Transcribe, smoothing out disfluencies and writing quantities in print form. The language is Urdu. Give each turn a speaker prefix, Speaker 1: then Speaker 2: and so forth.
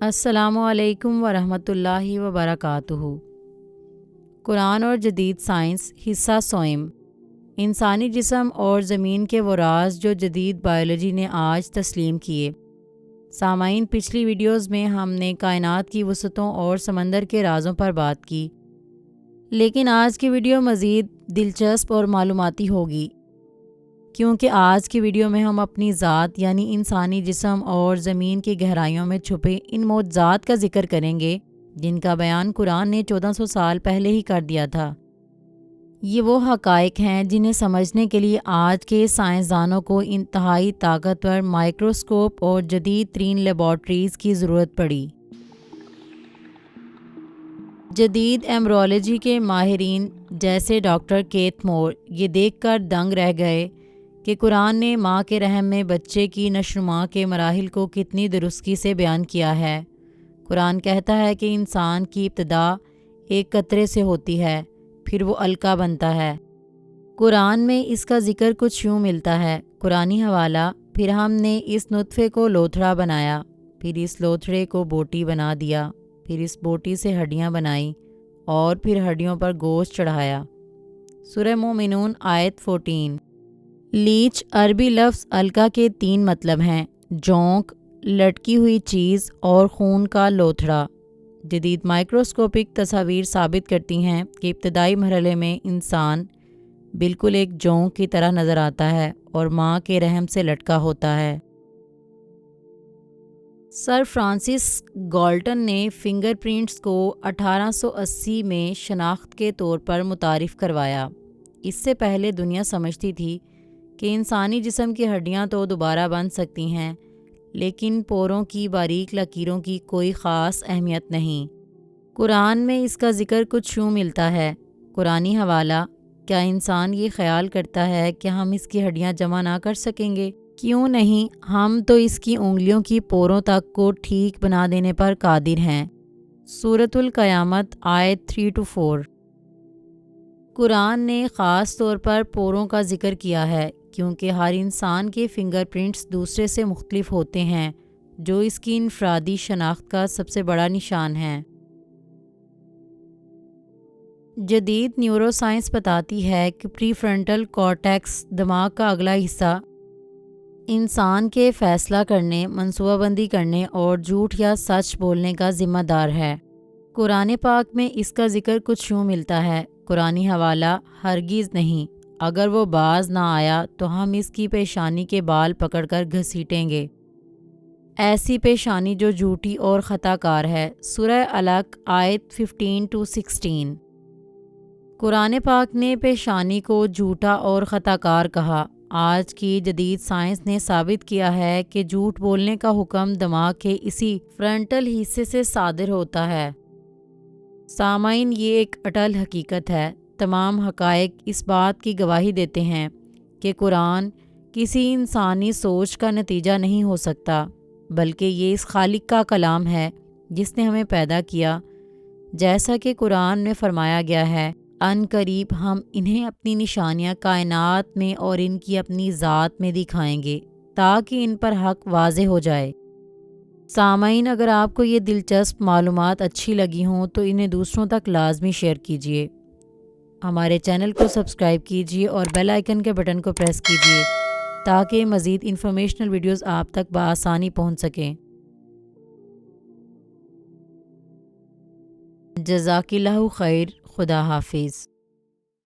Speaker 1: السلام علیکم ورحمۃ اللہ وبرکاتہ۔ قرآن اور جدید سائنس حصہ سوم، انسانی جسم اور زمین کے وہ راز جو جدید بائیولوجی نے آج تسلیم کیے۔ سامعین، پچھلی ویڈیوز میں ہم نے کائنات کی وسعتوں اور سمندر کے رازوں پر بات کی، لیکن آج کی ویڈیو مزید دلچسپ اور معلوماتی ہوگی، کیونکہ آج کی ویڈیو میں ہم اپنی ذات یعنی انسانی جسم اور زمین کی گہرائیوں میں چھپے ان معجزات کا ذکر کریں گے جن کا بیان قرآن نے 1400 سال پہلے ہی کر دیا تھا۔ یہ وہ حقائق ہیں جنہیں سمجھنے کے لیے آج کے سائنسدانوں کو انتہائی طاقتور مائکروسکوپ اور جدید ترین لیبارٹریز کی ضرورت پڑی۔ جدید ایمبریولوجی کے ماہرین جیسے ڈاکٹر کیتھ مور یہ دیکھ کر دنگ رہ گئے کہ قرآن نے ماں کے رحم میں بچے کی نشوونما کے مراحل کو کتنی درستگی سے بیان کیا ہے۔ قرآن کہتا ہے کہ انسان کی ابتدا ایک قطرے سے ہوتی ہے، پھر وہ علقہ بنتا ہے۔ قرآن میں اس کا ذکر کچھ یوں ملتا ہے، قرآنی حوالہ: پھر ہم نے اس نطفے کو لوتھڑا بنایا، پھر اس لوتھڑے کو بوٹی بنا دیا، پھر اس بوٹی سے ہڈیاں بنائیں اور پھر ہڈیوں پر گوشت چڑھایا۔ سورہ مومنون آیت 14۔ لیچ عربی لفظ علقہ کے 3 مطلب ہیں: جونک، لٹکی ہوئی چیز اور خون کا لوتھڑا۔ جدید مائکروسکوپک تصاویر ثابت کرتی ہیں کہ ابتدائی مرحلے میں انسان بالکل ایک جونک کی طرح نظر آتا ہے اور ماں کے رحم سے لٹکا ہوتا ہے۔ سر فرانسس گالٹن نے فنگر پرنٹس کو 1880 میں شناخت کے طور پر متعارف کروایا۔ اس سے پہلے دنیا سمجھتی تھی کہ انسانی جسم کی ہڈیاں تو دوبارہ بن سکتی ہیں، لیکن پوروں کی باریک لکیروں کی کوئی خاص اہمیت نہیں۔ قرآن میں اس کا ذکر کچھ یوں ملتا ہے، قرآنی حوالہ: کیا انسان یہ خیال کرتا ہے کہ ہم اس کی ہڈیاں جمع نہ کر سکیں گے؟ کیوں نہیں، ہم تو اس کی انگلیوں کی پوروں تک کو ٹھیک بنا دینے پر قادر ہیں۔ سورۃ القیامت آیت 3-4۔ قرآن نے خاص طور پر پوروں کا ذکر کیا ہے کیونکہ ہر انسان کے فنگر پرنٹس دوسرے سے مختلف ہوتے ہیں، جو اس کی انفرادی شناخت کا سب سے بڑا نشان ہے۔ جدید نیورو سائنس بتاتی ہے کہ پری فرنٹل کارٹیکس، دماغ کا اگلا حصہ، انسان کے فیصلہ کرنے، منصوبہ بندی کرنے اور جھوٹ یا سچ بولنے کا ذمہ دار ہے۔ قرآن پاک میں اس کا ذکر کچھ یوں ملتا ہے، قرآنی حوالہ: ہرگز نہیں، اگر وہ باز نہ آیا تو ہم اس کی پیشانی کے بال پکڑ کر گھسیٹیں گے، ایسی پیشانی جو جھوٹی اور خطا کار ہے۔ سورہ علق آیت 15-16۔ قرآن پاک نے پیشانی کو جھوٹا اور خطا کار کہا۔ آج کی جدید سائنس نے ثابت کیا ہے کہ جھوٹ بولنے کا حکم دماغ کے اسی فرنٹل حصے سے صادر ہوتا ہے۔ سامعین، یہ ایک اٹل حقیقت ہے۔ تمام حقائق اس بات کی گواہی دیتے ہیں کہ قرآن کسی انسانی سوچ کا نتیجہ نہیں ہو سکتا، بلکہ یہ اس خالق کا کلام ہے جس نے ہمیں پیدا کیا۔ جیسا کہ قرآن میں فرمایا گیا ہے، ان قریب ہم انہیں اپنی نشانیاں کائنات میں اور ان کی اپنی ذات میں دکھائیں گے تاکہ ان پر حق واضح ہو جائے۔ سامعین، اگر آپ کو یہ دلچسپ معلومات اچھی لگی ہوں تو انہیں دوسروں تک لازمی شیئر کیجیے۔ ہمارے چینل کو سبسکرائب کیجیے اور بیل آئیکن کے بٹن کو پریس کیجیے تاکہ مزید انفارمیشنل ویڈیوز آپ تک بآسانی پہنچ سکیں۔ جزاک اللہ خیر۔ خدا حافظ۔